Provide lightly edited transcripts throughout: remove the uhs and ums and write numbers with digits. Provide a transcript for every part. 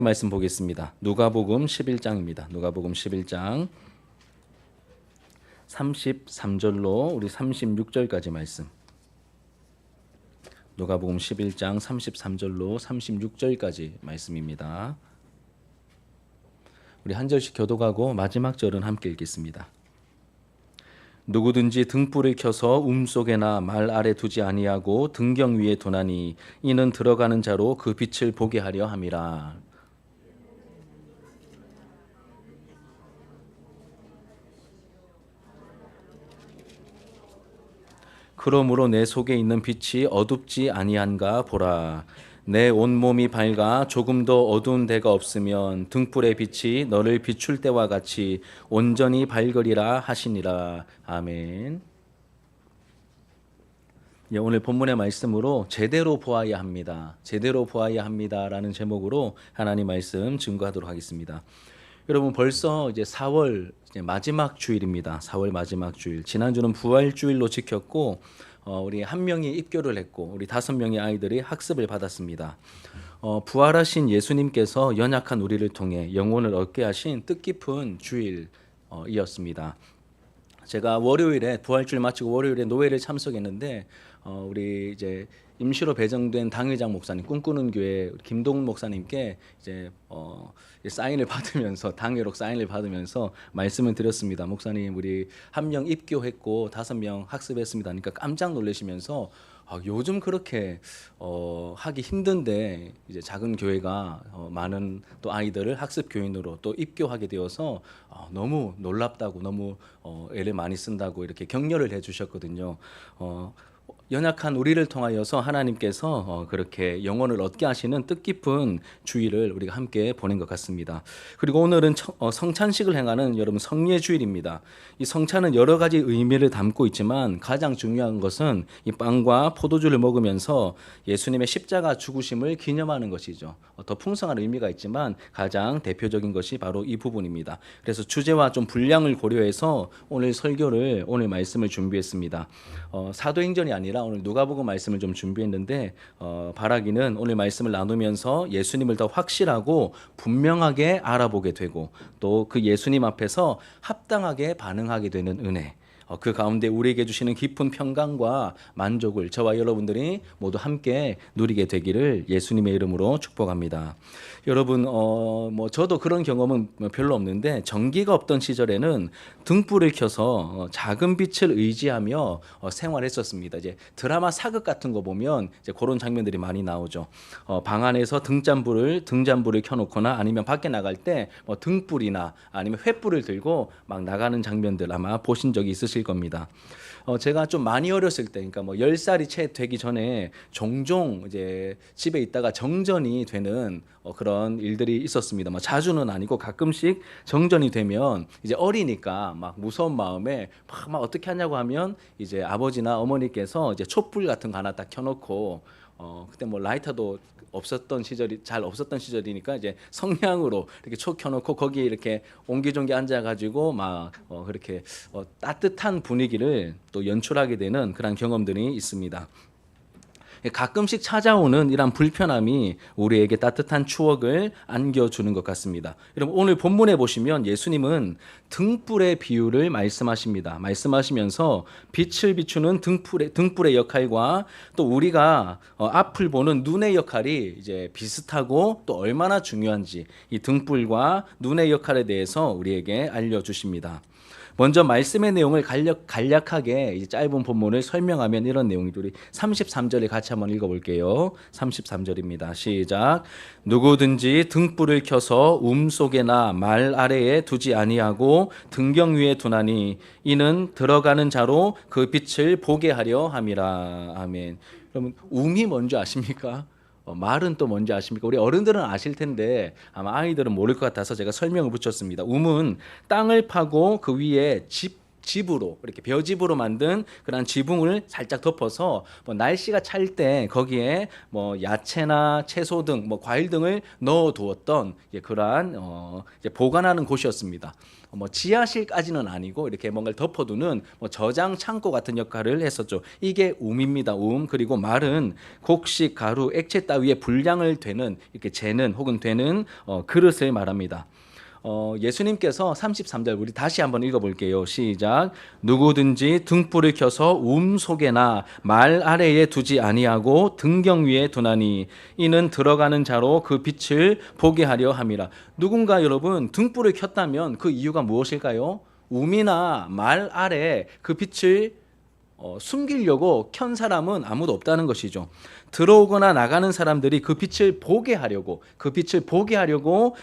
말씀 보겠습니다. 누가복음 11장입니다. 누가복음 11장 33절로 우리 36절까지 말씀. 누가복음 11장 33절로 36절까지 말씀입니다. 우리 한 절씩 교독하고 마지막 절은 함께 읽겠습니다. 누구든지 등불을 켜서 움속에나 말 아래 두지 아니하고 등경 위에 두나니 이는 들어가는 자로 그 빛을 보게 하려 함이라. 그러므로 내 속에 있는 빛이 어둡지 아니한가 보라. 내 온몸이 밝아 조금 더 어두운 데가 없으면 등불의 빛이 너를 비출 때와 같이 온전히 밝으리라 하시니라. 아멘. 오늘 본문의 말씀으로 제대로 보아야 합니다. 제대로 보아야 합니다라는 제목으로 하나님 말씀 증거하도록 하겠습니다. 여러분 벌써 이제 4월 이제 마지막 주일입니다. 4월 마지막 주일. 지난주는 부활주일로 지켰고 우리 한 명이 입교를 했고 우리 5명의 아이들이 학습을 받았습니다. 부활하신 예수님께서 연약한 우리를 통해 영혼을 얻게 하신 뜻깊은 주일이었습니다. 제가 월요일에 부활주일 마치고 월요일에 노회를 참석했는데 우리 이제 임시로 배정된 당회장 목사님 꿈꾸는 교회 김동훈 목사님께 이제 사인을 받으면서 당회록 사인을 받으면서 말씀을 드렸습니다. 목사님 우리 1명 입교했고 5명 학습했습니다. 그러니까 깜짝 놀라시면서 요즘 그렇게 하기 힘든데 이제 작은 교회가 많은 또 아이들을 학습 교인으로 또 입교하게 되어서 너무 놀랍다고 너무 애를 많이 쓴다고 이렇게 격려를 해주셨거든요. 연약한 우리를 통하여서 하나님께서 그렇게 영혼을 얻게 하시는 뜻깊은 주일을 우리가 함께 보낸 것 같습니다. 그리고 오늘은 성찬식을 행하는 여러분 성례 주일입니다. 이 성찬은 여러 가지 의미를 담고 있지만 가장 중요한 것은 이 빵과 포도주를 먹으면서 예수님의 십자가 죽으심을 기념하는 것이죠. 더 풍성한 의미가 있지만 가장 대표적인 것이 바로 이 부분입니다. 그래서 주제와 좀 분량을 고려해서 오늘 말씀을 준비했습니다. 사도행전이 아니라 오늘 누가복음 말씀을 좀 준비했는데 바라기는 오늘 말씀을 나누면서 예수님을 더 확실하고 분명하게 알아보게 되고 또 그 예수님 앞에서 합당하게 반응하게 되는 은혜, 그 가운데 우리에게 주시는 깊은 평강과 만족을 저와 여러분들이 모두 함께 누리게 되기를 예수님의 이름으로 축복합니다. 여러분 저도 그런 경험은 별로 없는데 전기가 없던 시절에는 등불을 켜서 작은 빛을 의지하며 생활했었습니다. 이제 드라마 사극 같은 거 보면 이제 그런 장면들이 많이 나오죠. 방 안에서 등잔불을 켜놓거나 아니면 밖에 나갈 때 등불이나 아니면 횃불을 들고 막 나가는 장면들 아마 보신 적이 있으실 겁니다. 제가 좀 많이 어렸을 때, 그러니까 10살이 채 되기 전에 종종 이제 집에 있다가 정전이 되는 그런 일들이 있었습니다. 자주는 아니고 가끔씩 정전이 되면 이제 어리니까 막 무서운 마음에 막 어떻게 하냐고 하면 이제 아버지나 어머니께서 이제 촛불 같은 거 하나 딱 켜놓고 그때 라이터도 잘 없었던 시절이니까 이제 성냥으로 이렇게 촉 켜놓고 거기에 이렇게 옹기종기 앉아가지고 막 그렇게 따뜻한 분위기를 또 연출하게 되는 그런 경험들이 있습니다. 가끔씩 찾아오는 이런 불편함이 우리에게 따뜻한 추억을 안겨주는 것 같습니다. 여러분 오늘 본문에 보시면 예수님은 등불의 비유를 말씀하십니다. 말씀하시면서 빛을 비추는 등불의 역할과 또 우리가 앞을 보는 눈의 역할이 이제 비슷하고 또 얼마나 중요한지 이 등불과 눈의 역할에 대해서 우리에게 알려주십니다. 먼저 말씀의 내용을 간략하게 이제 짧은 본문을 설명하면 이런 내용들이 33절에 같이 한번 읽어볼게요. 33절입니다. 시작. 누구든지 등불을 켜서 움속에나 말 아래에 두지 아니하고 등경 위에 두나니 이는 들어가는 자로 그 빛을 보게 하려 함이라. 아멘. 여러분 움이 뭔지 아십니까? 말은 또 뭔지 아십니까? 우리 어른들은 아실 텐데 아마 아이들은 모를 것 같아서 제가 설명을 붙였습니다. 움은 땅을 파고 그 위에 집 집으로 이렇게 벼집으로 만든 그런 지붕을 살짝 덮어서 뭐 날씨가 찰 때 거기에 뭐 야채나 채소 등 뭐 과일 등을 넣어 두었던 그러한 이제 보관하는 곳이었습니다. 뭐 지하실까지는 아니고 이렇게 뭔가를 덮어두는 뭐 저장 창고 같은 역할을 했었죠. 이게 움입니다. 움. 그리고 말은 곡식, 가루, 액체 따위의 분량을 되는 이렇게 재는 혹은 되는 그릇을 말합니다. 예수님께서 33절 우리 다시 한번 읽어볼게요. 시작. 누구든지 등불을 켜서 속에나 말 아래에 두지 아니하고 등경 위에 두나니 이는 들어가는 자로 그 빛을 보게 하려 함이라. 누군가 여러분 등불을 켰다면 그 이유가 무엇일까요? 움이나 말 아래 그 빛을 숨기려고 켠 사람은 아무도 없다는 것이죠. 들어오거나 나가는 사람들이 그 빛을 보게 하려고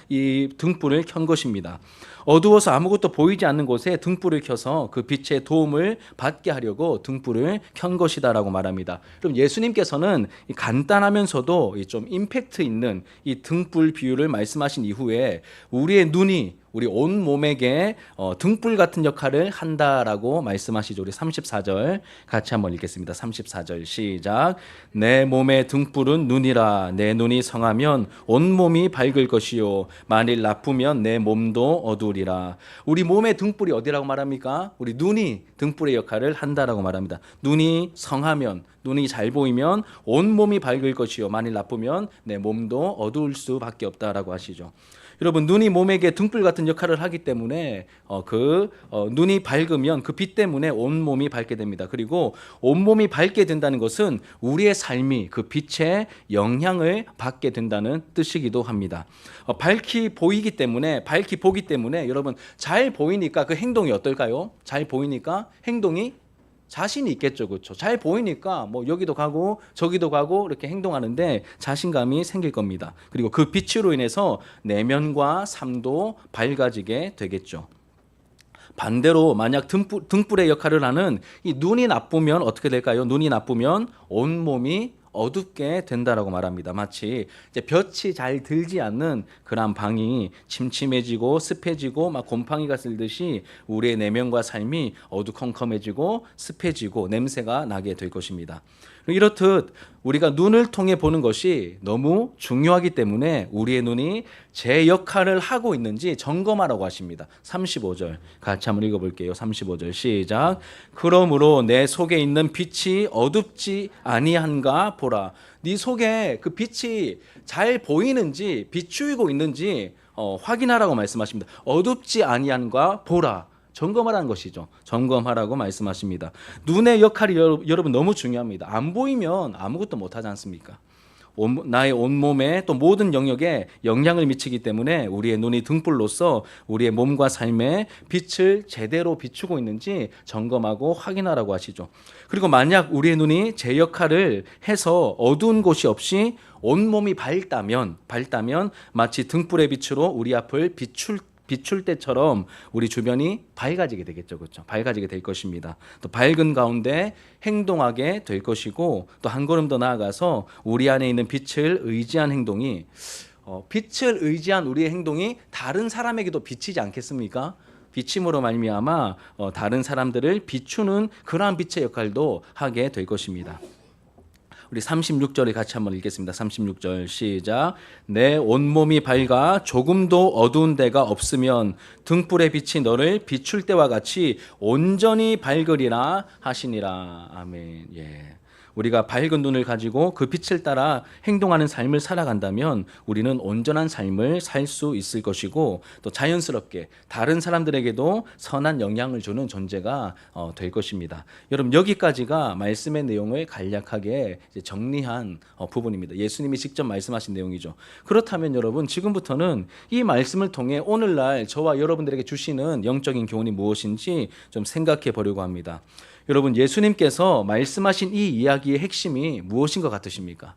이 등불을 켠 것입니다. 어두워서 아무것도 보이지 않는 곳에 등불을 켜서 그 빛의 도움을 받게 하려고 등불을 켠 것이다라고 말합니다. 그럼 예수님께서는 간단하면서도 좀 임팩트 있는 이 등불 비유를 말씀하신 이후에 우리의 눈이 우리 온 몸에게 등불 같은 역할을 한다라고 말씀하시죠. 우리 34절 같이 한번 읽겠습니다. 34절 시작. 내 몸의 등불은 눈이라. 내 눈이 성하면 온 몸이 밝을 것이요 만일 나쁘면 내 몸도 어두우리라. 우리 몸의 등불이 어디라고 말합니까? 우리 눈이 등불의 역할을 한다라고 말합니다. 눈이 성하면, 눈이 잘 보이면 온 몸이 밝을 것이요 만일 나쁘면 내 몸도 어두울 수밖에 없다라고 하시죠. 여러분 눈이 몸에게 등불 같은 역할을 하기 때문에 눈이 밝으면 그 빛 때문에 온 몸이 밝게 됩니다. 그리고 온 몸이 밝게 된다는 것은 우리의 삶이 그 빛의 영향을 받게 된다는 뜻이기도 합니다. 밝히 보기 때문에 여러분 잘 보이니까 그 행동이 어떨까요? 잘 보이니까 행동이 자신이 있겠죠. 그렇죠? 잘 보이니까 뭐 여기도 가고 저기도 가고 이렇게 행동하는데 자신감이 생길 겁니다. 그리고 그 빛으로 인해서 내면과 삶도 밝아지게 되겠죠. 반대로 만약 등불의 역할을 하는 이 눈이 나쁘면 어떻게 될까요? 눈이 나쁘면 온몸이 어둡게 된다라고 말합니다. 마치 이제 볕이 잘 들지 않는 그런 방이 침침해지고 습해지고 막 곰팡이가 쓸듯이 우리의 내면과 삶이 어두컴컴해지고 습해지고 냄새가 나게 될 것입니다. 이렇듯 우리가 눈을 통해 보는 것이 너무 중요하기 때문에 우리의 눈이 제 역할을 하고 있는지 점검하라고 하십니다. 35절 같이 한번 읽어볼게요. 35절 시작. 그러므로 내 속에 있는 빛이 어둡지 아니한가 보라. 네 속에 그 빛이 잘 보이는지 비추이고 있는지 확인하라고 말씀하십니다. 어둡지 아니한가 보라. 점검하라는 것이죠. 점검하라고 말씀하십니다. 눈의 역할이 여러분 너무 중요합니다. 안 보이면 아무것도 못하지 않습니까? 나의 온몸에 또 모든 영역에 영향을 미치기 때문에 우리의 눈이 등불로서 우리의 몸과 삶에 빛을 제대로 비추고 있는지 점검하고 확인하라고 하시죠. 그리고 만약 우리의 눈이 제 역할을 해서 어두운 곳이 없이 온몸이 밝다면 마치 등불의 빛으로 우리 앞을 비출 때처럼 우리 주변이 밝아지게 되겠죠. 그렇죠? 밝아지게 될 것입니다. 또 밝은 가운데 행동하게 될 것이고 또 한 걸음 더 나아가서 우리 안에 있는 빛을 의지한 행동이 빛을 의지한 우리의 행동이 다른 사람에게도 비치지 않겠습니까? 비침으로 말미암아 다른 사람들을 비추는 그러한 빛의 역할도 하게 될 것입니다. 우리 36절을 같이 한번 읽겠습니다. 36절 시작. 내 온몸이 밝아 조금도 어두운 데가 없으면 등불의 빛이 너를 비출 때와 같이 온전히 밝으리라 하시니라. 아멘. 예. 우리가 밝은 눈을 가지고 그 빛을 따라 행동하는 삶을 살아간다면 우리는 온전한 삶을 살 수 있을 것이고 또 자연스럽게 다른 사람들에게도 선한 영향을 주는 존재가 될 것입니다. 여러분 여기까지가 말씀의 내용을 간략하게 정리한 부분입니다. 예수님이 직접 말씀하신 내용이죠. 그렇다면 여러분 지금부터는 이 말씀을 통해 오늘날 저와 여러분들에게 주시는 영적인 교훈이 무엇인지 좀 생각해 보려고 합니다. 여러분 예수님께서 말씀하신 이 이야기의 핵심이 무엇인 것 같으십니까?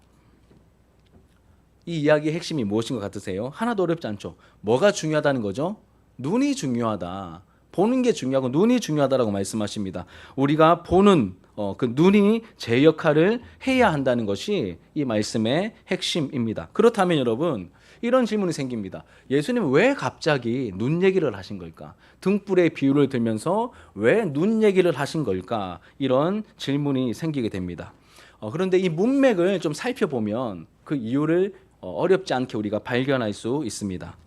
이 이야기의 핵심이 무엇인 것 같으세요? 하나도 어렵지 않죠. 뭐가 중요하다는 거죠? 눈이 중요하다. 보는 게 중요하고 눈이 중요하다라고 말씀하십니다. 우리가 보는 그 눈이 제 역할을 해야 한다는 것이 이 말씀의 핵심입니다. 그렇다면 여러분 이런 질문이 생깁니다. 예수님은 왜 갑자기 눈 얘기를 하신 걸까? 등불의 비유를 들면서 왜 눈 얘기를 하신 걸까? 이런 질문이 생기게 됩니다. 그런데 이 문맥을 좀 살펴보면 그 이유를 어렵지 않게 우리가 발견할 수 있습니다.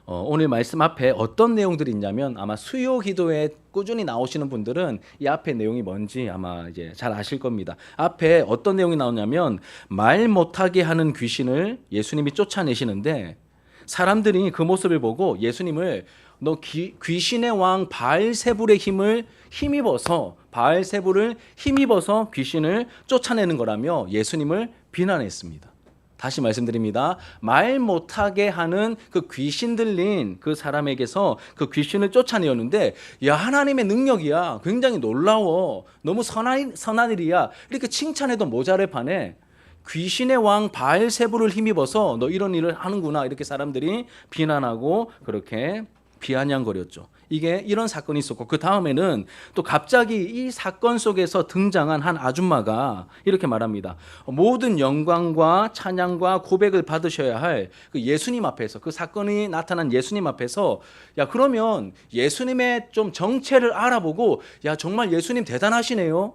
오늘 말씀 앞에 어떤 내용들이 있냐면 아마 수요 기도에 꾸준히 나오시는 분들은 이 앞에 내용이 뭔지 아마 이제 잘 아실 겁니다. 앞에 어떤 내용이 나오냐면 말 못하게 하는 귀신을 예수님이 쫓아내시는데 사람들이 그 모습을 보고 예수님을 너 귀신의 왕 바알세불의 힘을 힘입어서 바알세불을 힘입어서 귀신을 쫓아내는 거라며 예수님을 비난했습니다. 다시 말씀드립니다. 말 못하게 하는 그 귀신 들린 그 사람에게서 그 귀신을 쫓아내었는데 야 하나님의 능력이야. 굉장히 놀라워. 너무 선한 일이야. 이렇게 칭찬해도 모자랄 판에 귀신의 왕 바알세불을 힘입어서 너 이런 일을 하는구나. 이렇게 사람들이 비난하고 그렇게 비아냥거렸죠. 이게 이런 사건이 있었고 그 다음에는 또 갑자기 이 사건 속에서 등장한 한 아줌마가 이렇게 말합니다. 모든 영광과 찬양과 고백을 받으셔야 할 그 예수님 앞에서 그 사건이 나타난 예수님 앞에서 야 그러면 예수님의 좀 정체를 알아보고 야 정말 예수님 대단하시네요.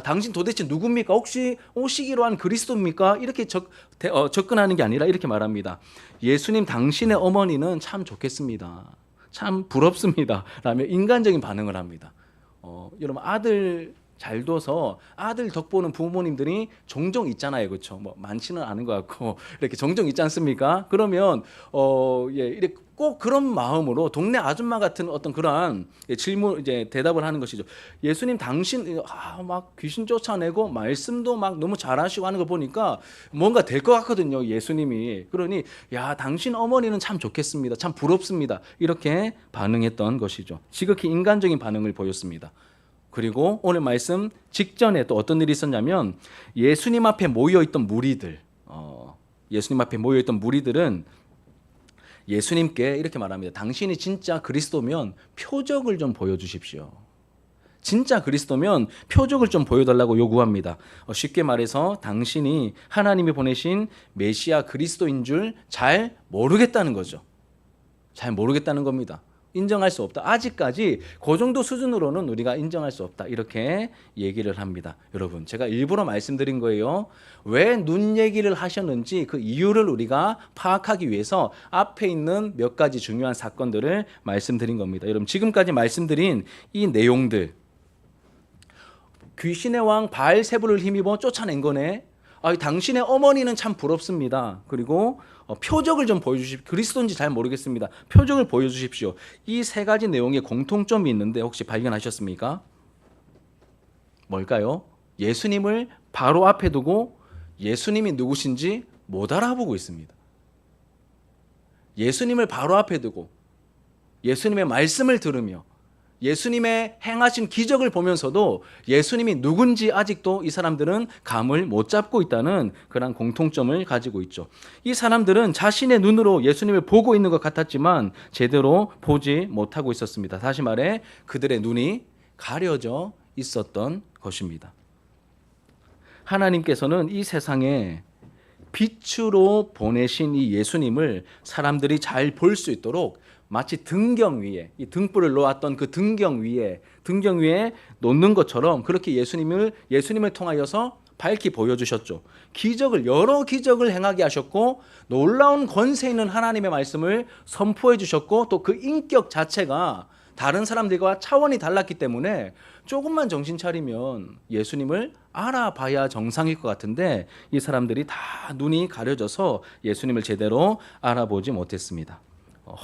당신 도대체 누굽니까? 혹시 오시기로 한 그리스도입니까? 이렇게 접근하는 게 아니라 이렇게 말합니다. 예수님 당신의 어머니는 참 좋겠습니다. 참 부럽습니다. 라며 인간적인 반응을 합니다. 여러분 아들 잘 둬서 아들 덕보는 부모님들이 종종 있잖아요, 그렇죠? 뭐 많지는 않은 것 같고 이렇게 종종 있지 않습니까? 그러면 이렇게 꼭 그런 마음으로 동네 아줌마 같은 어떤 그러한 질문 이제 대답을 하는 것이죠. 예수님 당신 막 귀신 쫓아내고 말씀도 막 너무 잘하시고 하는 거 보니까 뭔가 될 것 같거든요, 예수님이. 그러니 야 당신 어머니는 참 좋겠습니다, 참 부럽습니다. 이렇게 반응했던 것이죠. 지극히 인간적인 반응을 보였습니다. 그리고 오늘 말씀 직전에 또 어떤 일이 있었냐면 예수님 앞에 모여있던 무리들, 예수님 앞에 모여있던 무리들은 예수님께 이렇게 말합니다. 당신이 진짜 그리스도면 표적을 좀 보여주십시오. 진짜 그리스도면 표적을 좀 보여달라고 요구합니다. 쉽게 말해서 당신이 하나님이 보내신 메시아 그리스도인 줄 잘 모르겠다는 거죠. 잘 모르겠다는 겁니다. 인정할 수 없다. 아직까지 그 정도 수준으로는 우리가 인정할 수 없다. 이렇게 얘기를 합니다. 여러분, 제가 일부러 말씀드린 거예요. 왜 눈 얘기를 하셨는지 그 이유를 우리가 파악하기 위해서 앞에 있는 몇 가지 중요한 사건들을 말씀드린 겁니다. 여러분, 지금까지 말씀드린 이 내용들, 귀신의 왕 바알세불을 힘입어 쫓아낸 거네. 당신의 어머니는 참 부럽습니다. 그리고 표적을 좀 보여주십시오. 그리스도인지 잘 모르겠습니다. 표적을 보여주십시오. 이 세 가지 내용에 공통점이 있는데 혹시 발견하셨습니까? 뭘까요? 예수님을 바로 앞에 두고 예수님이 누구신지 못 알아보고 있습니다. 예수님을 바로 앞에 두고 예수님의 말씀을 들으며 예수님의 행하신 기적을 보면서도 예수님이 누군지 아직도 이 사람들은 감을 못 잡고 있다는 그런 공통점을 가지고 있죠. 이 사람들은 자신의 눈으로 예수님을 보고 있는 것 같았지만 제대로 보지 못하고 있었습니다. 다시 말해 그들의 눈이 가려져 있었던 것입니다. 하나님께서는 이 세상에 빛으로 보내신 이 예수님을 사람들이 잘 볼 수 있도록 마치 등경 위에 이 등불을 놓았던 그 등경 위에 놓는 것처럼 그렇게 예수님을 통하여서 밝히 보여주셨죠. 여러 기적을 행하게 하셨고 놀라운 권세 있는 하나님의 말씀을 선포해 주셨고 또 그 인격 자체가 다른 사람들과 차원이 달랐기 때문에 조금만 정신 차리면 예수님을 알아봐야 정상일 것 같은데 이 사람들이 다 눈이 가려져서 예수님을 제대로 알아보지 못했습니다.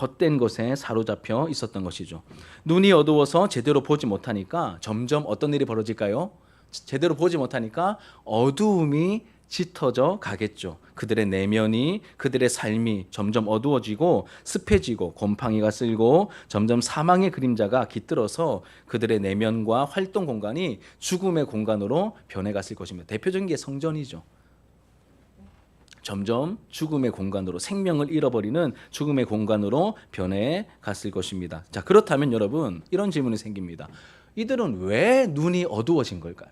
헛된 것에 사로잡혀 있었던 것이죠. 눈이 어두워서 제대로 보지 못하니까 점점 어떤 일이 벌어질까요? 제대로 보지 못하니까 어두움이 짙어져 가겠죠. 그들의 내면이 그들의 삶이 점점 어두워지고 습해지고 곰팡이가 쓸고 점점 사망의 그림자가 깃들어서 그들의 내면과 활동 공간이 죽음의 공간으로 변해갔을 것입니다. 대표적인 게 성전이죠. 점점 죽음의 공간으로 생명을 잃어버리는 죽음의 공간으로 변해 갔을 것입니다. 자, 그렇다면 여러분 이런 질문이 생깁니다. 이들은 왜 눈이 어두워진 걸까요?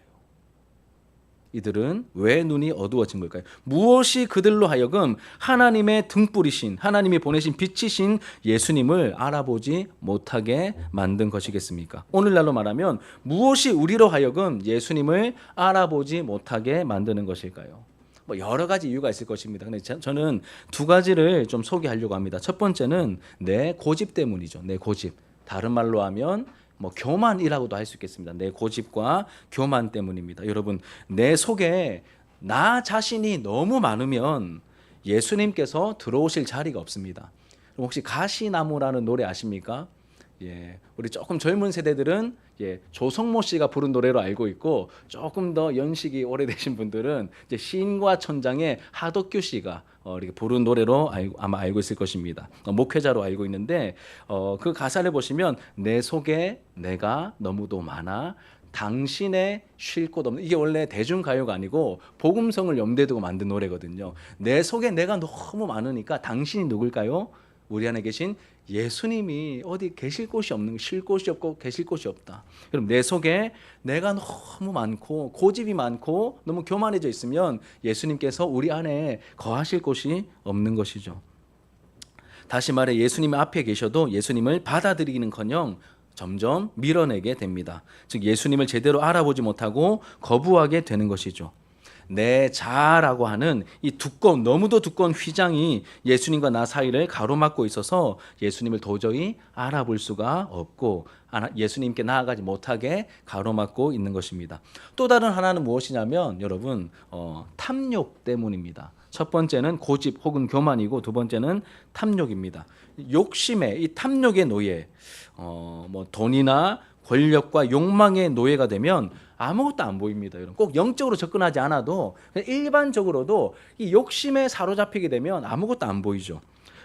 이들은 왜 눈이 어두워진 걸까요? 무엇이 그들로 하여금 하나님의 등불이신, 하나님이 보내신 빛이신 예수님을 알아보지 못하게 만든 것이겠습니까? 오늘날로 말하면 무엇이 우리로 하여금 예수님을 알아보지 못하게 만드는 것일까요? 뭐 여러 가지 이유가 있을 것입니다. 근데 저는 두 가지를 좀 소개하려고 합니다. 첫 번째는 내 고집 때문이죠. 내 고집. 다른 말로 하면 뭐 교만이라고도 할 수 있겠습니다. 내 고집과 교만 때문입니다. 여러분, 내 속에 나 자신이 너무 많으면 예수님께서 들어오실 자리가 없습니다. 혹시 가시나무라는 노래 아십니까? 예, 우리 조금 젊은 세대들은 조성모 씨가 부른 노래로 알고 있고, 조금 더 연식이 오래되신 분들은 이제 시인과 천장의 하덕규 씨가 이렇게 부른 노래로 아마 알고 있을 것입니다. 목회자로 알고 있는데 그 가사를 보시면 내 속에 내가 너무도 많아 당신의 쉴 곳 없는, 이게 원래 대중가요가 아니고 복음성을 염두에 두고 만든 노래거든요. 내 속에 내가 너무 많으니까 당신이 누굴까요? 우리 안에 계신 예수님이 어디 계실 곳이 없는, 쉴 곳이 없고 계실 곳이 없다. 그럼 내 속에 내가 너무 많고 고집이 많고 너무 교만해져 있으면 예수님께서 우리 안에 거하실 곳이 없는 것이죠. 다시 말해 예수님 앞에 계셔도 예수님을 받아들이기는커녕 점점 밀어내게 됩니다. 즉 예수님을 제대로 알아보지 못하고 거부하게 되는 것이죠. 내 자아라고 하는 이 두꺼운, 너무도 두꺼운 휘장이 예수님과 나 사이를 가로막고 있어서 예수님을 도저히 알아볼 수가 없고 예수님께 나아가지 못하게 가로막고 있는 것입니다. 또 다른 하나는 무엇이냐면 여러분 탐욕 때문입니다. 첫 번째는 고집 혹은 교만이고 두 번째는 탐욕입니다. 욕심의 이 탐욕의 노예, 뭐 돈이나 권력과 욕망의 노예가 되면 아무것도 안 보입니다. 여러분 꼭 영적으로 접근하지 않아도 일반적으로도 이 욕심에 사로잡히게 되면 아무것도 안 보이죠.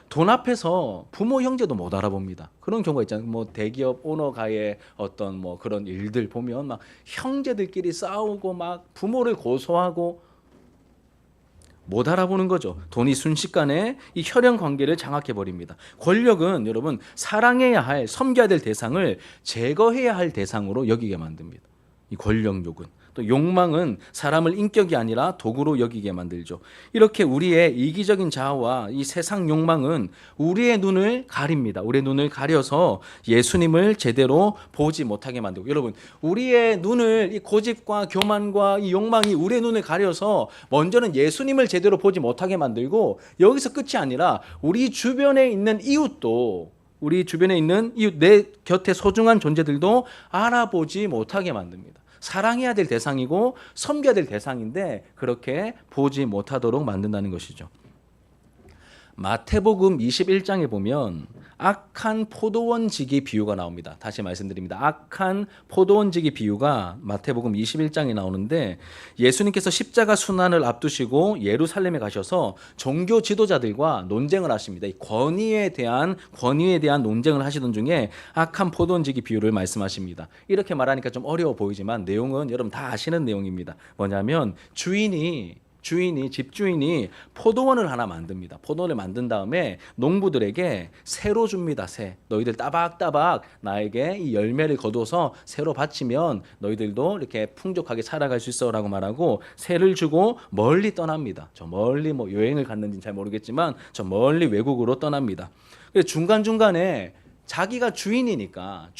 돈 앞에서 부모 형제도 못 알아봅니다. 그런 경우가 있잖아요. 뭐 대기업 오너가의 어떤 뭐 그런 일들 보면 막 형제들끼리 싸우고 막 부모를 고소하고 못 알아보는 거죠. 돈이 순식간에 이 혈연 관계를 장악해 버립니다. 권력은 여러분 사랑해야 할, 섬겨야 될 대상을 제거해야 할 대상으로 여기게 만듭니다. 이 권력욕은. 또 욕망은 사람을 인격이 아니라 도구로 여기게 만들죠. 이렇게 우리의 이기적인 자아와 이 세상 욕망은 우리의 눈을 가립니다. 우리의 눈을 가려서 예수님을 제대로 보지 못하게 만들고, 여러분 우리의 눈을, 이 고집과 교만과 이 욕망이 우리의 눈을 가려서 먼저는 예수님을 제대로 보지 못하게 만들고, 여기서 끝이 아니라 우리 주변에 있는 이웃도, 우리 주변에 있는 이웃, 내 곁에 소중한 존재들도 알아보지 못하게 만듭니다. 사랑해야 될 대상이고 섬겨야 될 대상인데 그렇게 보지 못하도록 만든다는 것이죠. 마태복음 21장에 보면 악한 포도원지기 비유가 나옵니다. 다시 말씀드립니다. 악한 포도원지기 비유가 마태복음 21장에 나오는데, 예수님께서 십자가 순환을 앞두시고 예루살렘에 가셔서 종교 지도자들과 논쟁을 하십니다. 이 권위에 대한 논쟁을 하시던 중에 악한 포도원지기 비유를 말씀하십니다. 이렇게 말하니까 좀 어려워 보이지만 내용은 여러분 다 아시는 내용입니다. 뭐냐면 집주인이 포도원을 하나 만듭니다. 포도원을 만든 다음에 농부들에게 새로 줍니다. 새. 너희들 따박따박 나에게 이 열매를 거둬서 새로 바치면 너희들도 이렇게 풍족하게 살아갈 수 있어라고 말하고 새를 주고 멀리 떠납니다. 저 멀리 뭐 여행을 갔는지는 잘 모르겠지만 저 멀리 외국으로 떠납니다. 그래서 중간중간에 자기가 주인이니까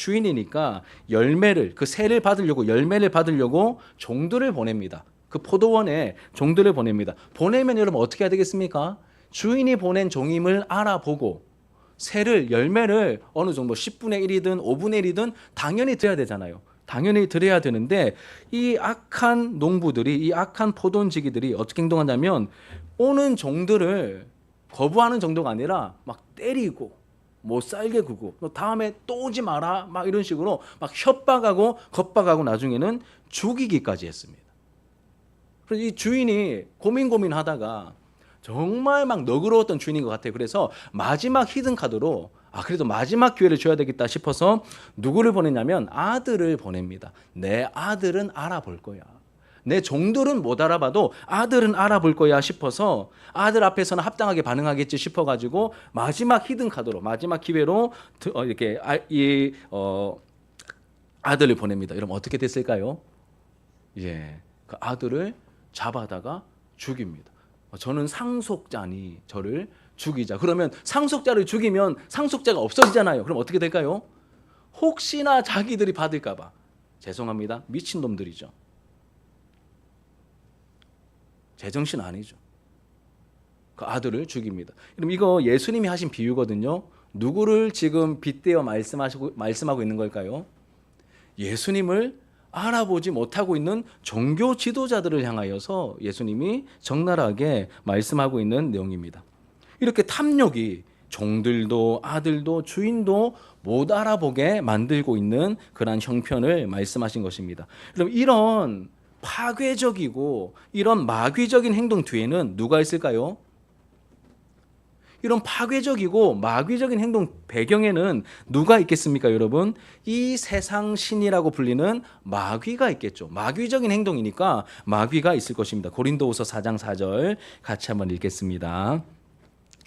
열매를, 그 새를 받으려고, 열매를 받으려고 종들을 보냅니다. 그 포도원에 종들을 보냅니다. 보내면 여러분 어떻게 해야 되겠습니까? 주인이 보낸 종임을 알아보고 새를, 열매를 어느 정도 10분의 1이든 5분의 1이든 당연히 드려야 되잖아요. 당연히 드려야 되는데 이 악한 농부들이, 이 악한 포도원지기들이 어떻게 행동하냐면 오는 종들을 거부하는 정도가 아니라 막 때리고 못 살게 구고 너 다음에 또 오지 마라 막 이런 식으로 막 협박하고 겁박하고 나중에는 죽이기까지 했습니다. 그래서 이 주인이 고민하다가 정말 막 너그러웠던 주인인 것 같아요. 그래서 마지막 히든 카드로 그래도 마지막 기회를 줘야 되겠다 싶어서 누구를 보냈냐면 아들을 보냅니다. 내 아들은 알아볼 거야. 내 종들은 못 알아봐도 아들은 알아볼 거야 싶어서 아들 앞에서는 합당하게 반응하겠지 싶어가지고 마지막 히든 카드로, 마지막 기회로 이렇게 아들을 보냅니다. 여러분 어떻게 됐을까요? 그 아들을 잡아다가 죽입니다. 저는 상속자니 저를 죽이자. 그러면 상속자를 죽이면 상속자가 없어지잖아요. 그럼 어떻게 될까요? 혹시나 자기들이 받을까 봐. 죄송합니다. 미친놈들이죠. 제정신 아니죠. 그 아들을 죽입니다. 그럼 이거 예수님이 하신 비유거든요. 누구를 지금 빗대어 말씀하고 있는 걸까요? 예수님을 알아보지 못하고 있는 종교 지도자들을 향하여서 예수님이 적나라하게 말씀하고 있는 내용입니다. 이렇게 탐욕이 종들도 아들도 주인도 못 알아보게 만들고 있는 그러한 형편을 말씀하신 것입니다. 그럼 이런 파괴적이고 이런 마귀적인 행동 뒤에는 누가 있을까요? 이런 파괴적이고 마귀적인 행동 배경에는 누가 있겠습니까, 여러분? 이 세상 신이라고 불리는 마귀가 있겠죠. 마귀적인 행동이니까 마귀가 있을 것입니다. 고린도후서 4장 4절 같이 한번 읽겠습니다.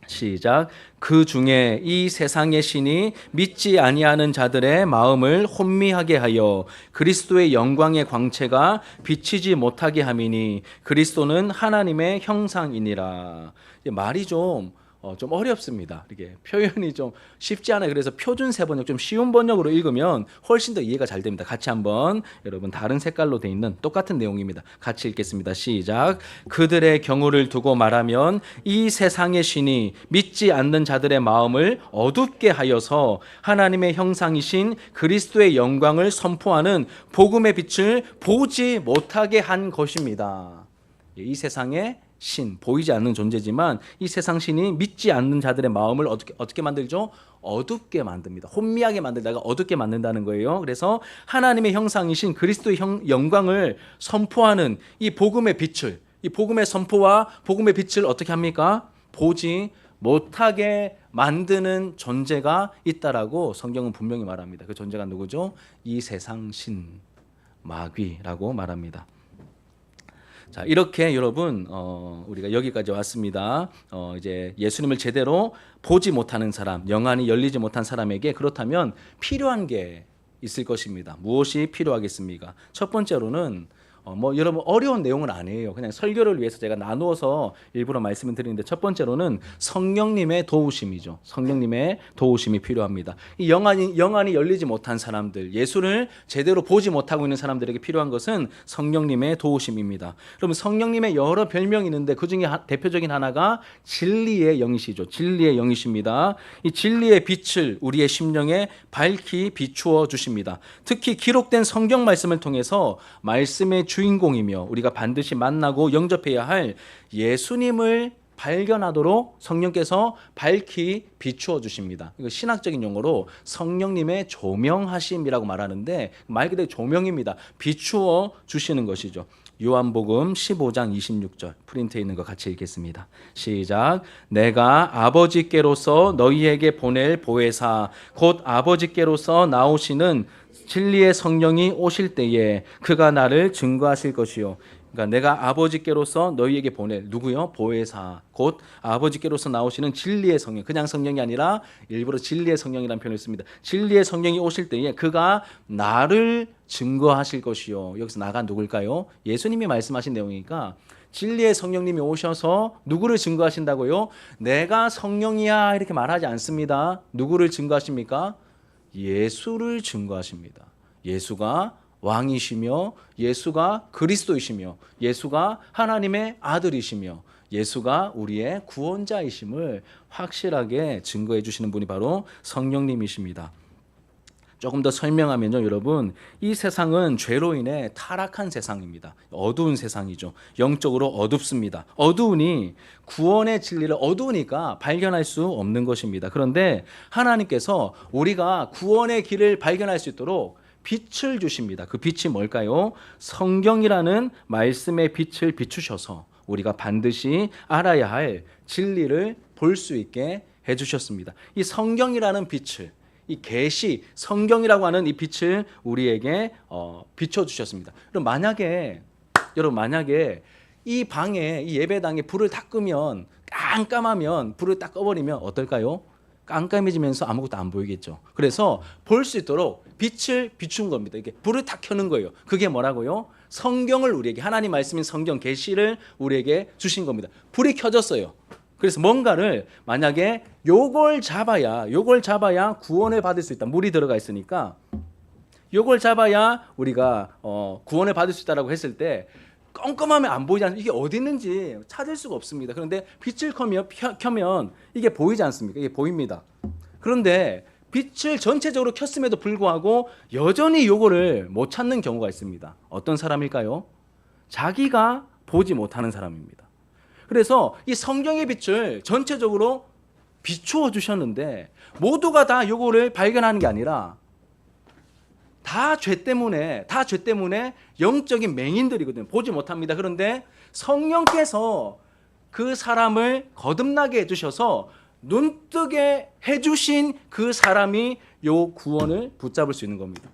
시작. 그 중에 이 세상의 신이 믿지 아니하는 자들의 마음을 혼미하게 하여 그리스도의 영광의 광채가 비치지 못하게 함이니 그리스도는 하나님의 형상이니라. 말이 좀 어렵습니다. 이게 표현이 좀 쉽지 않아요. 그래서 표준세 번역, 좀 쉬운 번역으로 읽으면 훨씬 더 이해가 잘 됩니다. 같이 한번 여러분 다른 색깔로 돼 있는 똑같은 내용입니다. 같이 읽겠습니다. 시작. 그들의 경우를 두고 말하면 이 세상의 신이 믿지 않는 자들의 마음을 어둡게 하여서 하나님의 형상이신 그리스도의 영광을 선포하는 복음의 빛을 보지 못하게 한 것입니다. 이 세상에 신, 보이지 않는 존재지만 이 세상 신이 믿지 않는 자들의 마음을 어떻게 만들죠? 어둡게 만듭니다. 혼미하게 만들다가 어둡게 만든다는 거예요. 그래서 하나님의 형상이신 그리스도의 영광을 선포하는 이 복음의 빛을, 이 복음의 선포와 복음의 빛을 어떻게 합니까? 보지 못하게 만드는 존재가 있다라고 성경은 분명히 말합니다. 그 존재가 누구죠? 이 세상 신, 마귀라고 말합니다. 자, 이렇게 여러분 우리가 여기까지 왔습니다. 이제 예수님을 제대로 보지 못하는 사람, 영안이 열리지 못한 사람에게 그렇다면 필요한 게 있을 것입니다. 무엇이 필요하겠습니까? 첫 번째로는 여러분 어려운 내용은 아니에요. 그냥 설교를 위해서 제가 나누어서 일부러 말씀을 드리는데 첫 번째로는 성령님의 도우심이죠. 성령님의 도우심이 필요합니다. 이 영안이 열리지 못한 사람들, 예수를 제대로 보지 못하고 있는 사람들에게 필요한 것은 성령님의 도우심입니다. 그러면 성령님의 여러 별명이 있는데 그중에 대표적인 하나가 진리의 영이시죠. 진리의 영이십니다. 이 진리의 빛을 우리의 심령에 밝히 비추어 주십니다. 특히 기록된 성경 말씀을 통해서 말씀의 주인공이며 우리가 반드시 만나고 영접해야 할 예수님을 발견하도록 성령께서 밝히 비추어 주십니다. 이거 신학적인 용어로 성령님의 조명하심이라고 말하는데 말 그대로 조명입니다. 비추어 주시는 것이죠. 요한복음 15장 26절 프린트에 있는 거 같이 읽겠습니다. 시작. 내가 아버지께로서 너희에게 보낼 보혜사 곧 아버지께로서 나오시는 진리의 성령이 오실 때에 그가 나를 증거하실 것이요. 그러니까 내가 아버지께로서 너희에게 보낼 누구요? 보혜사 곧 아버지께로서 나오시는 진리의 성령. 그냥 성령이 아니라 일부러 진리의 성령이라는 표현을 씁니다. 진리의 성령이 오실 때에 그가 나를 증거하실 것이요. 여기서 나가 누굴까요? 예수님이 말씀하신 내용이니까 진리의 성령님이 오셔서 누구를 증거하신다고요? 내가 성령이야 이렇게 말하지 않습니다. 누구를 증거하십니까? 예수를 증거하십니다. 예수가 왕이시며 예수가 그리스도이시며 예수가 하나님의 아들이시며 예수가 우리의 구원자이심을 확실하게 증거해 주시는 분이 바로 성령님이십니다. 조금 더 설명하면요, 여러분, 이 세상은 죄로 인해 타락한 세상입니다. 어두운 세상이죠. 영적으로 어둡습니다. 어두우니 구원의 진리를 어두우니까 발견할 수 없는 것입니다. 그런데 하나님께서 우리가 구원의 길을 발견할 수 있도록 빛을 주십니다. 그 빛이 뭘까요? 성경이라는 말씀의 빛을 비추셔서 우리가 반드시 알아야 할 진리를 볼 수 있게 해주셨습니다. 이 성경이라는 빛을, 이 계시 성경이라고 하는 이 빛을 우리에게 비춰주셨습니다. 그럼 만약에 이 방에 이 예배당에 불을 다 끄면 깜깜하면 불을 딱 꺼버리면 어떨까요? 깜깜해지면서 아무것도 안 보이겠죠. 그래서 볼 수 있도록 빛을 비춘 겁니다. 이게 불을 딱 켜는 거예요. 그게 뭐라고요? 성경을 우리에게, 하나님 말씀인 성경 계시를 우리에게 주신 겁니다. 불이 켜졌어요. 그래서 뭔가를 만약에 요걸 잡아야 구원을 받을 수 있다. 물이 들어가 있으니까 요걸 잡아야 우리가 구원을 받을 수 있다라고 했을 때 껌껌하면 안 보이지 않습니까? 이게 어디 있는지 찾을 수가 없습니다. 그런데 빛을 켜면 이게 보이지 않습니까? 이게 보입니다. 그런데 빛을 전체적으로 켰음에도 불구하고 여전히 요거를 못 찾는 경우가 있습니다. 어떤 사람일까요? 자기가 보지 못하는 사람입니다. 그래서 이 성경의 빛을 전체적으로 비추어 주셨는데 모두가 다 요거를 발견하는 게 아니라 다 죄 때문에 영적인 맹인들이거든요. 보지 못합니다. 그런데 성령께서 그 사람을 거듭나게 해주셔서 눈뜨게 해주신 그 사람이 요 구원을 붙잡을 수 있는 겁니다.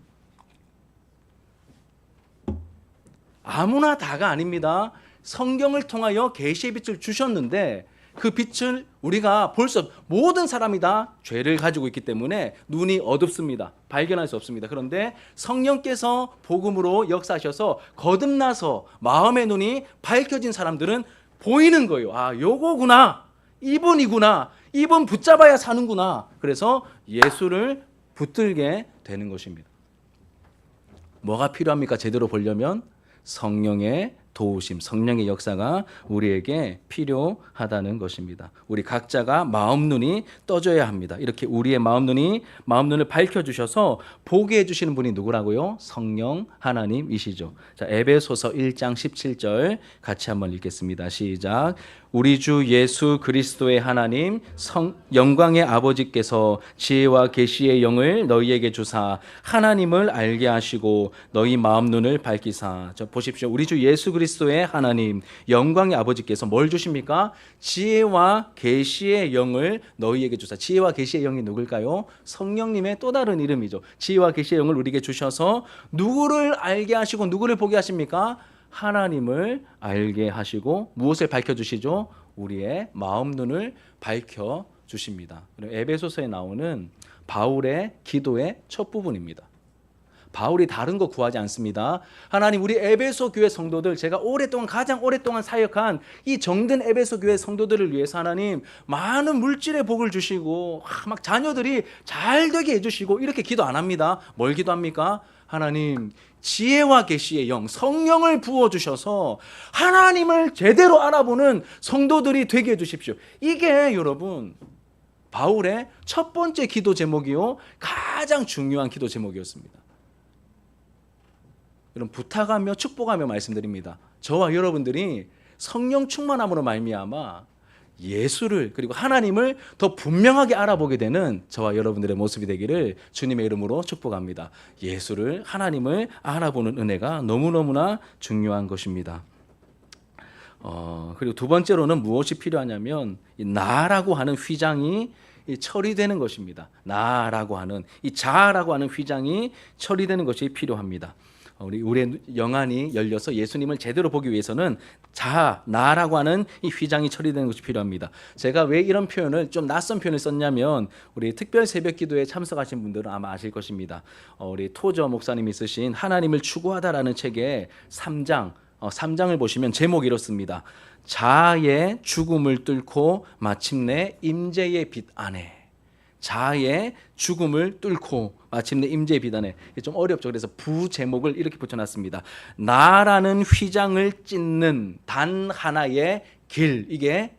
아무나 다가 아닙니다. 성경을 통하여 계시의 빛을 주셨는데 그 빛을 우리가 볼 수 모든 사람이 다 죄를 가지고 있기 때문에 눈이 어둡습니다. 발견할 수 없습니다. 그런데 성령께서 복음으로 역사하셔서 거듭나서 마음의 눈이 밝혀진 사람들은 보이는 거예요. 아, 요거구나. 이분이구나. 이분 붙잡아야 사는구나. 그래서 예수를 붙들게 되는 것입니다. 뭐가 필요합니까? 제대로 보려면 성령의 도우심, 성령의 역사가 우리에게 필요하다는 것입니다. 우리 각자가 마음 눈이 떠져야 합니다. 이렇게 우리의 마음 눈을 밝혀주셔서 보게 해주시는 분이 누구라고요? 성령 하나님이시죠. 자, 에베소서 1장 17절 같이 한번 읽겠습니다. 시작. 우리 주 예수 그리스도의 하나님 영광의 아버지께서 지혜와 계시의 영을 너희에게 주사 하나님을 알게 하시고 너희 마음 눈을 밝히사. 저 보십시오. 우리 주 예수 그리스도의 하나님 영광의 아버지께서 뭘 주십니까? 지혜와 계시의 영을 너희에게 주사. 지혜와 계시의 영이 누굴까요? 성령님의 또 다른 이름이죠. 지혜와 계시의 영을 우리에게 주셔서 누구를 알게 하시고 누구를 보게 하십니까? 하나님을 알게 하시고 무엇을 밝혀주시죠? 우리의 마음 눈을 밝혀주십니다. 에베소서에 나오는 바울의 기도의 첫 부분입니다. 바울이 다른 거 구하지 않습니다. 하나님, 우리 에베소 교회 성도들, 제가 가장 오랫동안 사역한 이 정든 에베소 교회 성도들을 위해서 하나님 많은 물질의 복을 주시고 막 자녀들이 잘 되게 해주시고 이렇게 기도 안 합니다. 뭘 기도합니까? 하나님, 지혜와 계시의 영, 성령을 부어주셔서 하나님을 제대로 알아보는 성도들이 되게 해주십시오. 이게 여러분 바울의 첫 번째 기도 제목이요, 가장 중요한 기도 제목이었습니다. 여러분, 부탁하며 축복하며 말씀드립니다. 저와 여러분들이 성령 충만함으로 말미암아 예수를 그리고 하나님을 더 분명하게 알아보게 되는 저와 여러분들의 모습이 되기를 주님의 이름으로 축복합니다. 예수를, 하나님을 알아보는 은혜가 너무너무나 중요한 것입니다. 그리고 두 번째로는 무엇이 필요하냐면 이 나라고 하는 휘장이 처리되는 것입니다. 나라고 하는 이 자아라고 하는 휘장이 처리되는 것이 필요합니다. 우리의 영안이 열려서 예수님을 제대로 보기 위해서는 자아, 나라고 하는 이 휘장이 처리되는 것이 필요합니다. 제가 왜 이런 표현을, 좀 낯선 표현을 썼냐면 우리 특별 새벽 기도에 참석하신 분들은 아마 아실 것입니다. 우리 토저 목사님이 쓰신 하나님을 추구하다라는 책의 3장을 보시면 제목이 이렇습니다. 자아의 죽음을 뚫고 마침내 임재의 빛 안에. 자아의 죽음을 뚫고 마침내 임재의 빛 안에. 좀 어렵죠. 그래서 부제목을 이렇게 붙여놨습니다. 나라는 휘장을 찢는 단 하나의 길. 이게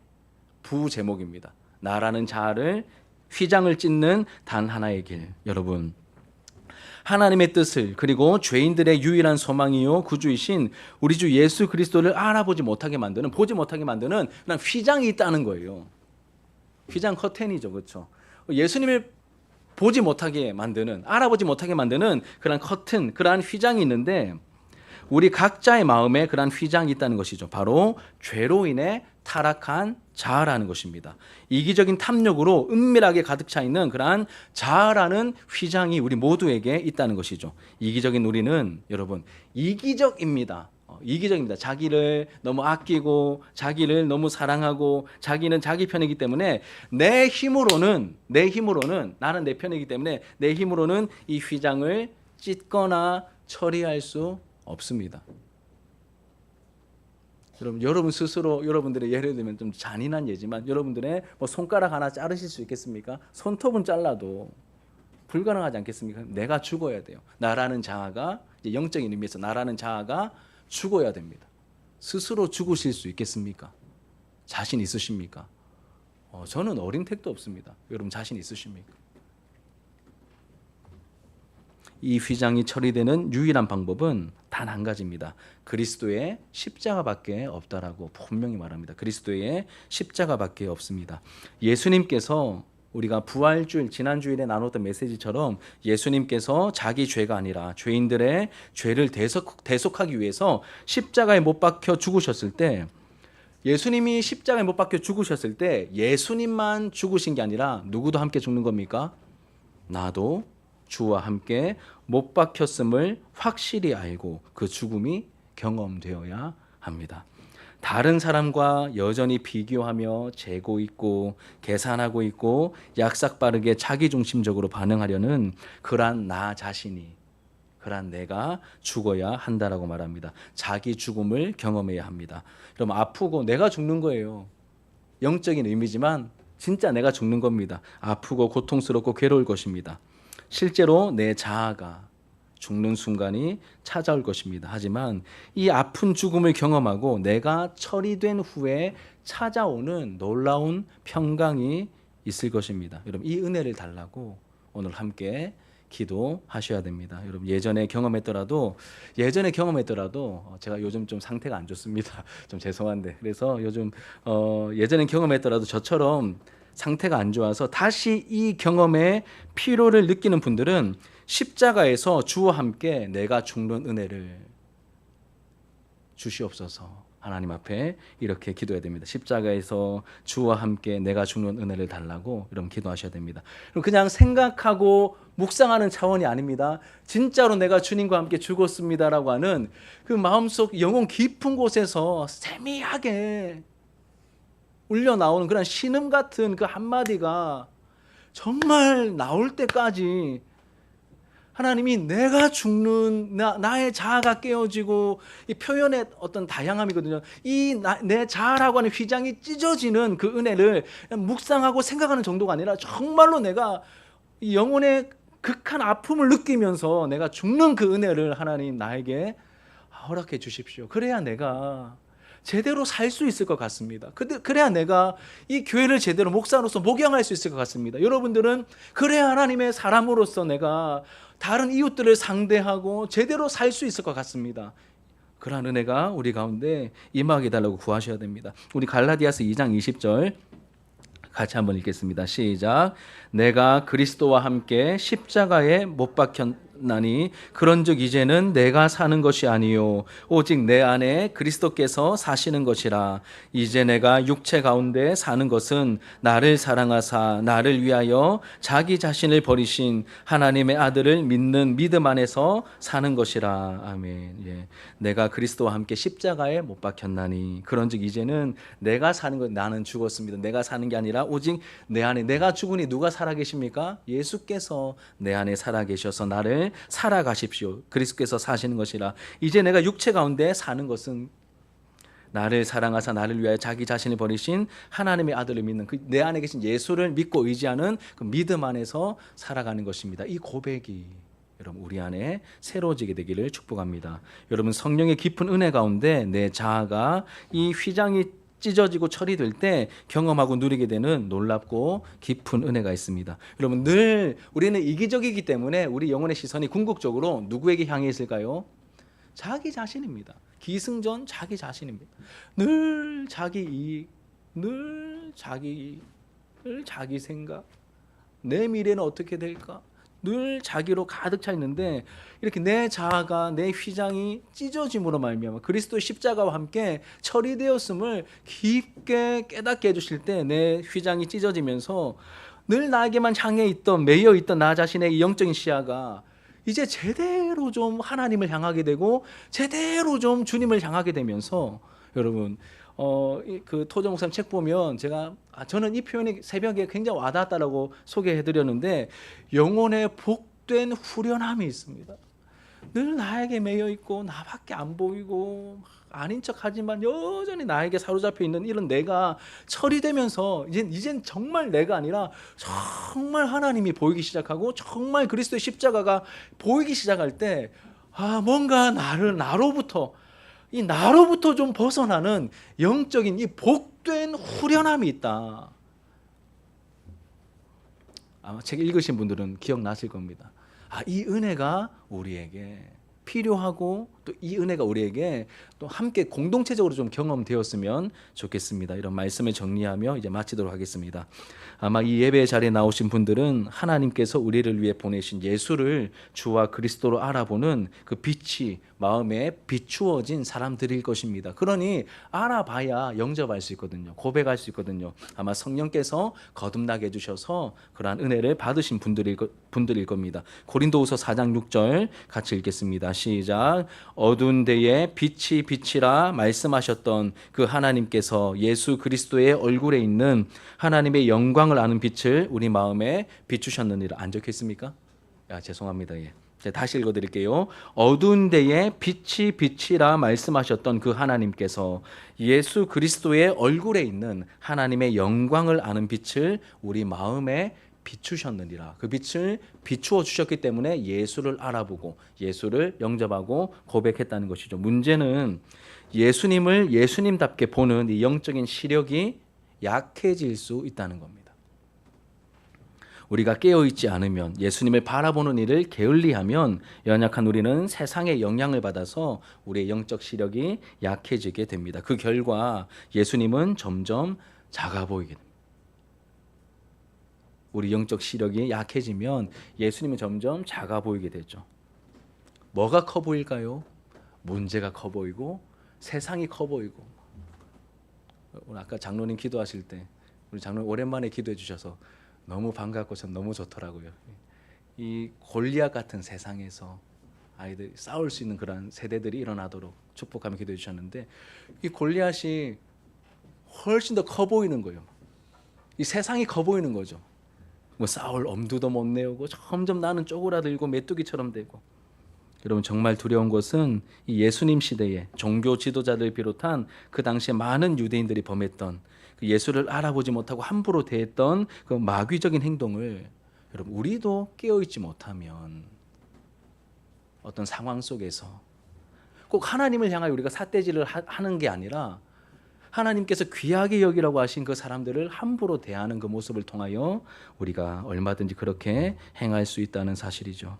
부제목입니다. 나라는 자아를 휘장을 찢는 단 하나의 길. 여러분, 하나님의 뜻을, 그리고 죄인들의 유일한 소망이요 구주이신 우리 주 예수 그리스도를 알아보지 못하게 만드는, 보지 못하게 만드는 그런 휘장이 있다는 거예요. 휘장 커튼이죠. 그렇죠? 예수님을 보지 못하게 만드는, 알아보지 못하게 만드는 그런 커튼, 그러한 휘장이 있는데 우리 각자의 마음에 그러한 휘장이 있다는 것이죠. 바로 죄로 인해 타락한 자아라는 것입니다. 이기적인 탐욕으로 은밀하게 가득 차 있는 그러한 자아라는 휘장이 우리 모두에게 있다는 것이죠. 이기적인 우리는 여러분 이기적입니다. 이기적입니다. 자기를 너무 아끼고 자기를 너무 사랑하고 자기는 자기 편이기 때문에 내 힘으로는 나는 내 편이기 때문에 내 힘으로는 이 휘장을 찢거나 처리할 수 없습니다. 여러분 스스로 여러분들의 예를 들면 좀 잔인한 예지만 여러분들의 뭐 손가락 하나 자르실 수 있겠습니까? 손톱은 잘라도 불가능하지 않겠습니까? 내가 죽어야 돼요. 나라는 자아가 이제 영적인 의미에서 나라는 자아가 죽어야 됩니다. 스스로 죽으실 수 있겠습니까? 자신 있으십니까? 저는 어린 택도 없습니다. 여러분 자신 있으십니까? 이 휘장이 처리되는 유일한 방법은 단 한 가지입니다. 그리스도의 십자가밖에 없다라고 분명히 말합니다. 그리스도의 십자가밖에 없습니다. 예수님께서 우리가 부활주일 지난주일에 나눴던 메시지처럼 예수님께서 자기 죄가 아니라 죄인들의 죄를 대속하기 위해서 십자가에 못 박혀 죽으셨을 때 예수님이 십자가에 못 박혀 죽으셨을 때 예수님만 죽으신 게 아니라 누구도 함께 죽는 겁니까? 나도 주와 함께 못 박혔음을 확실히 알고 그 죽음이 경험되어야 합니다. 다른 사람과 여전히 비교하며 재고 있고 계산하고 있고 약삭빠르게 자기중심적으로 반응하려는 그러한 나 자신이 그러한 내가 죽어야 한다라고 말합니다. 자기 죽음을 경험해야 합니다. 그럼 아프고 내가 죽는 거예요. 영적인 의미지만 진짜 내가 죽는 겁니다. 아프고 고통스럽고 괴로울 것입니다. 실제로 내 자아가 죽는 순간이 찾아올 것입니다. 하지만 이 아픈 죽음을 경험하고 내가 처리된 후에 찾아오는 놀라운 평강이 있을 것입니다. 여러분 이 은혜를 달라고 오늘 함께 기도하셔야 됩니다. 여러분 예전에 경험했더라도 제가 요즘 좀 상태가 안 좋습니다. 좀 죄송한데 그래서 요즘 예전에 경험했더라도 저처럼 상태가 안 좋아서 다시 이 경험의 피로를 느끼는 분들은 십자가에서 주와 함께 내가 죽는 은혜를 주시옵소서. 하나님 앞에 이렇게 기도해야 됩니다. 십자가에서 주와 함께 내가 죽는 은혜를 달라고 여러분 기도하셔야 됩니다. 그냥 생각하고 묵상하는 차원이 아닙니다. 진짜로 내가 주님과 함께 죽었습니다라고 하는 그 마음속 영혼 깊은 곳에서 세미하게 울려 나오는 그런 신음 같은 그 한마디가 정말 나올 때까지 하나님이 내가 죽는 나의 자아가 깨어지고 이 표현의 어떤 다양함이거든요. 내 자아라고 하는 휘장이 찢어지는 그 은혜를 묵상하고 생각하는 정도가 아니라 정말로 내가 이 영혼의 극한 아픔을 느끼면서 내가 죽는 그 은혜를 하나님 나에게 허락해 주십시오. 그래야 내가 제대로 살 수 있을 것 같습니다. 그래야 내가 이 교회를 제대로 목사로서 목양할 수 있을 것 같습니다. 여러분들은 그래야 하나님의 사람으로서 내가 다른 이웃들을 상대하고 제대로 살 수 있을 것 같습니다. 그러한 은혜가 우리 가운데 임하게 달라고 구하셔야 됩니다. 우리 갈라디아서 2장 20절 같이 한번 읽겠습니다. 시작. 내가 그리스도와 함께 십자가에 못 박혔나니 그런즉 이제는 내가 사는 것이 아니요 오직 내 안에 그리스도께서 사시는 것이라. 이제 내가 육체 가운데 사는 것은 나를 사랑하사 나를 위하여 자기 자신을 버리신 하나님의 아들을 믿는 믿음 안에서 사는 것이라. 아멘. 예. 내가 그리스도와 함께 십자가에 못 박혔나니 그런즉 이제는 내가 사는 것, 나는 죽었습니다. 내가 사는 게 아니라 오직 내 안에, 내가 죽으니 누가 살아계십니까? 예수께서 내 안에 살아계셔서 나를 살아가십시오. 그리스도께서 사시는 것이라. 이제 내가 육체 가운데 사는 것은 나를 사랑하사 나를 위하여 자기 자신을 버리신 하나님의 아들을 믿는 그 내 안에 계신 예수를 믿고 의지하는 그 믿음 안에서 살아가는 것입니다. 이 고백이 여러분 우리 안에 새로워지게 되기를 축복합니다. 여러분 성령의 깊은 은혜 가운데 내 자아가 이 휘장이 찢어지고 처리될 때 경험하고 누리게 되는 놀랍고 깊은 은혜가 있습니다. 여러분 늘 우리는 이기적이기 때문에 우리 영혼의 시선이 궁극적으로 누구에게 향해 있을까요? 자기 자신입니다. 기승전 자기 자신입니다. 늘 자기 이익, 늘 자기 생각, 내 미래는 어떻게 될까? 늘 자기로 가득 차 있는데 이렇게 내 자아가 내 휘장이 찢어짐으로 말미암아 그리스도의 십자가와 함께 처리되었음을 깊게 깨닫게 해주실 때 내 휘장이 찢어지면서 늘 나에게만 향해 있던 매여 있던 나 자신의 영적인 시야가 이제 제대로 좀 하나님을 향하게 되고 제대로 좀 주님을 향하게 되면서 여러분 그 토정 목사님 책 보면 저는 이 표현이 새벽에 굉장히 와닿았다라고 소개해드렸는데 영혼의 복된 후련함이 있습니다. 늘 나에게 매여 있고 나밖에 안 보이고 아닌 척하지만 여전히 나에게 사로잡혀 있는 이런 내가 처리되면서 이젠 정말 내가 아니라 정말 하나님이 보이기 시작하고 정말 그리스도의 십자가가 보이기 시작할 때 뭔가 나로부터 좀 벗어나는 영적인 이 복된 후련함이 있다. 아마 책 읽으신 분들은 기억나실 겁니다. 이 은혜가 우리에게 필요하고 또 이 은혜가 우리에게 또 함께 공동체적으로 좀 경험되었으면 좋겠습니다. 이런 말씀을 정리하며 이제 마치도록 하겠습니다. 아마 이 예배 자리에 나오신 분들은 하나님께서 우리를 위해 보내신 예수를 주와 그리스도로 알아보는 그 빛이 마음에 비추어진 사람들일 것입니다. 그러니 알아봐야 영접할 수 있거든요. 고백할 수 있거든요. 아마 성령께서 거듭나게 해주셔서 그러한 은혜를 받으신 분들일 겁니다. 고린도후서 4장 6절 같이 읽겠습니다. 시작. 어두운 데에 빛이 빛이라 말씀하셨던 그 하나님께서 예수 그리스도의 얼굴에 있는 하나님의 영광을 아는 빛을 우리 마음에 비추셨느니라. 안 적혀있습니까? 죄송합니다. 다시 읽어드릴게요. 어두운 데에 빛이 빛이라 말씀하셨던 그 하나님께서 예수 그리스도의 얼굴에 있는 하나님의 영광을 아는 빛을 우리 마음에 비추셨느니라. 그 빛을 비추어 주셨기 때문에 예수를 알아보고 예수를 영접하고 고백했다는 것이죠. 문제는 예수님을 예수님답게 보는 이 영적인 시력이 약해질 수 있다는 겁니다. 우리가 깨어있지 않으면, 예수님을 바라보는 일을 게을리하면 연약한 우리는 세상의 영향을 받아서 우리의 영적 시력이 약해지게 됩니다. 그 결과 예수님은 점점 작아 보이게 됩니다. 우리 영적 시력이 약해지면 예수님은 점점 작아 보이게 되죠. 뭐가 커 보일까요? 문제가 커 보이고 세상이 커 보이고. 오늘 아까 장로님 기도하실 때 우리 장로님 오랜만에 기도해 주셔서 너무 반갑고 참 너무 좋더라고요. 이 골리앗 같은 세상에서 아이들 싸울 수 있는 그런 세대들이 일어나도록 축복하며 기도해 주셨는데, 이 골리앗이 훨씬 더 커 보이는 거예요. 이 세상이 커 보이는 거죠. 싸울 엄두도 못 내고 점점 나는 쪼그라들고 메뚜기처럼 되고. 여러분, 정말 두려운 것은 이 예수님 시대에 종교 지도자들 비롯한 그 당시에 많은 유대인들이 범했던 그 예수를 알아보지 못하고 함부로 대했던 그 마귀적인 행동을 여러분 우리도 깨어있지 못하면 어떤 상황 속에서 꼭 하나님을 향하여 우리가 삿대질을 하는 게 아니라 하나님께서 귀하게 여기라고 하신 그 사람들을 함부로 대하는 그 모습을 통하여 우리가 얼마든지 그렇게 행할 수 있다는 사실이죠.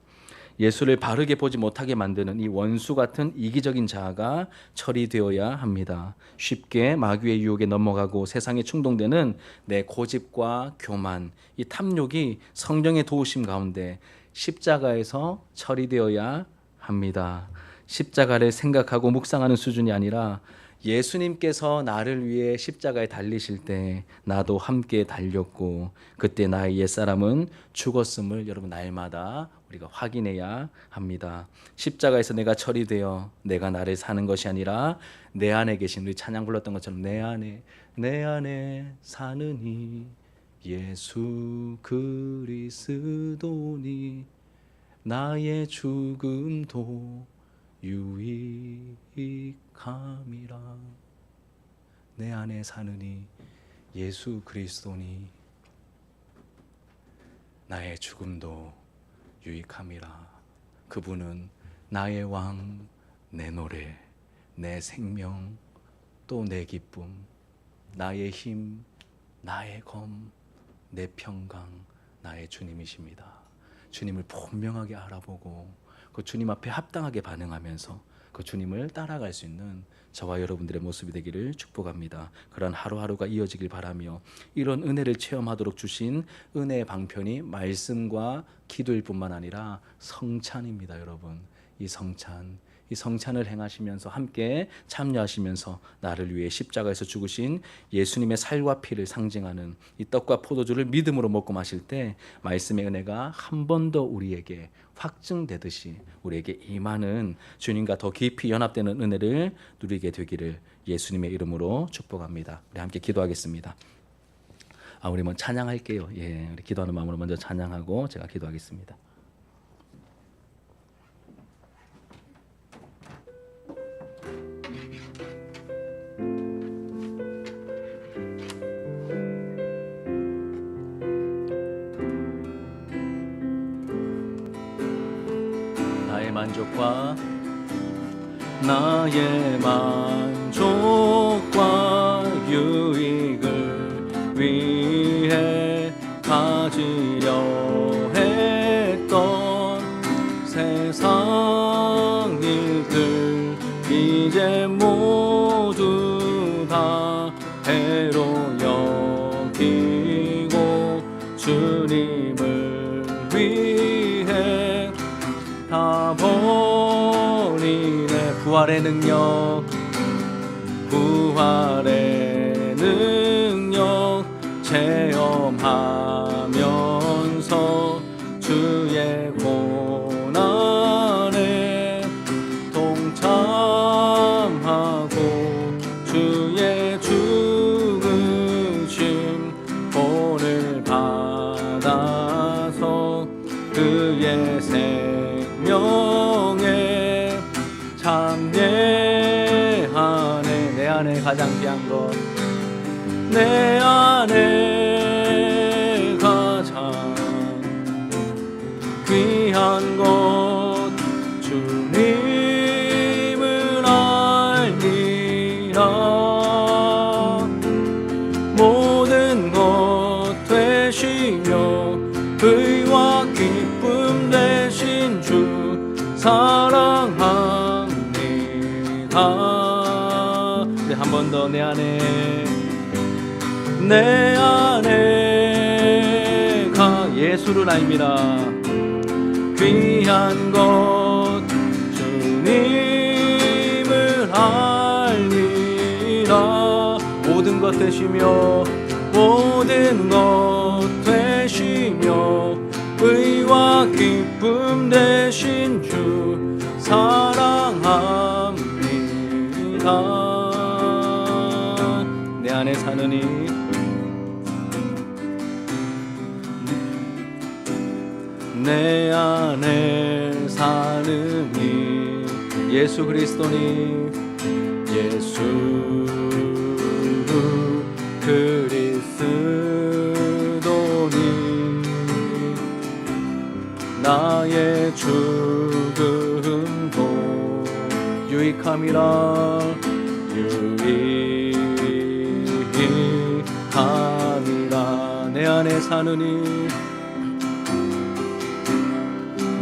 예수를 바르게 보지 못하게 만드는 이 원수 같은 이기적인 자아가 처리되어야 합니다. 쉽게 마귀의 유혹에 넘어가고 세상에 충동되는 내 고집과 교만, 이 탐욕이 성령의 도우심 가운데 십자가에서 처리되어야 합니다. 십자가를 생각하고 묵상하는 수준이 아니라 예수님께서 나를 위해 십자가에 달리실 때 나도 함께 달렸고 그때 나의 옛사람은 죽었음을 여러분 날마다 우리가 확인해야 합니다. 십자가에서 내가 처리되어 내가 나를 사는 것이 아니라 내 안에 계신, 우리 찬양 불렀던 것처럼 내 안에 사느니 예수 그리스도니 나의 죽음도 유익함이라. 내 안에 사느니 예수 그리스도니 나의 죽음도 유익함이라. 그분은 나의 왕, 내 노래, 내 생명, 또 내 기쁨, 나의 힘, 나의 검, 내 평강, 나의 주님이십니다. 주님을 분명하게 알아보고 그 주님 앞에 합당하게 반응하면서 그 주님을 따라갈 수 있는 저와 여러분들의 모습이 되기를 축복합니다. 그런 하루하루가 이어지길 바라며 이런 은혜를 체험하도록 주신 은혜의 방편이 말씀과 기도일 뿐만 아니라 성찬입니다. 여러분, 이 성찬을 행하시면서 함께 참여하시면서 나를 위해 십자가에서 죽으신 예수님의 살과 피를 상징하는 이 떡과 포도주를 믿음으로 먹고 마실 때 말씀의 은혜가 한 번 더 우리에게 확증되듯이 우리에게 임하는 주님과 더 깊이 연합되는 은혜를 누리게 되기를 예수님의 이름으로 축복합니다. 우리 함께 기도하겠습니다. 우리 먼저 찬양할게요. 우리 기도하는 마음으로 먼저 찬양하고 제가 기도하겠습니다. 만족과 유익을 위해 가지려 했던 세상 일들 이제 모두 다 해로 여기고 주님을 위해 다 버리네. 부활의 능력 체험하면서 주의 고난에 동참하고 주의 죽으심 본을 받아서 그의 생명에 참여하네. 내 안에 가장 귀한 것, 내 안에 가장 귀한 것 주님을 알리라. 모든 것 되시며 의와 기쁨 되신 주 사랑합니다. 네, 한 번 더. 내 안에가 예수를 알미라. 귀한 것 주님을 알리라. 모든 것 되시며 의와 기쁨 되신 주 사랑합니다. 내 안에 사느니 내 안에 사느니 예수 그리스도니 예수 그리스도니 나의 죽음도 유익함이라. 내 안에 사느니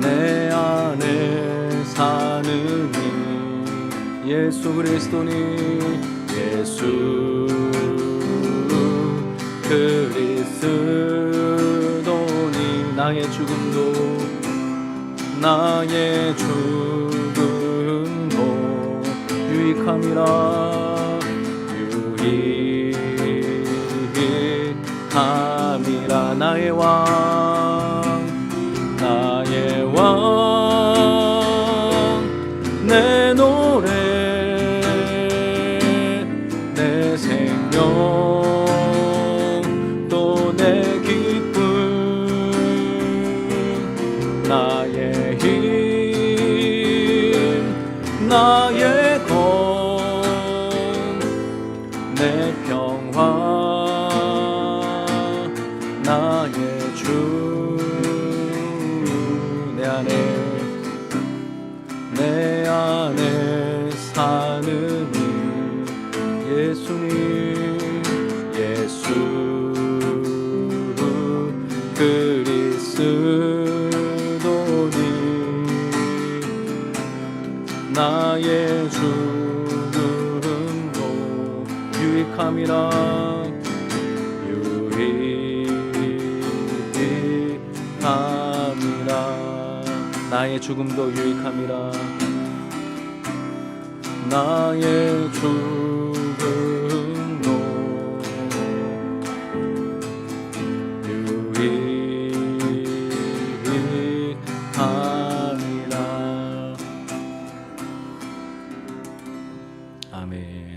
내 안에 사느니 예수 그리스도니 예수 그리스도니 나의 죽음도 유익함이라. 나의 왕 내 노래 내 생명 또 내 기쁨 나의 힘 나의 것 내 평화 나의 주 내 안에 사느니 예수님 예수 그리스도니 나의 죽음도 유익함이라. 나의 죽음도 유익함이라. 나의 죽음도 유익함이라. 아멘.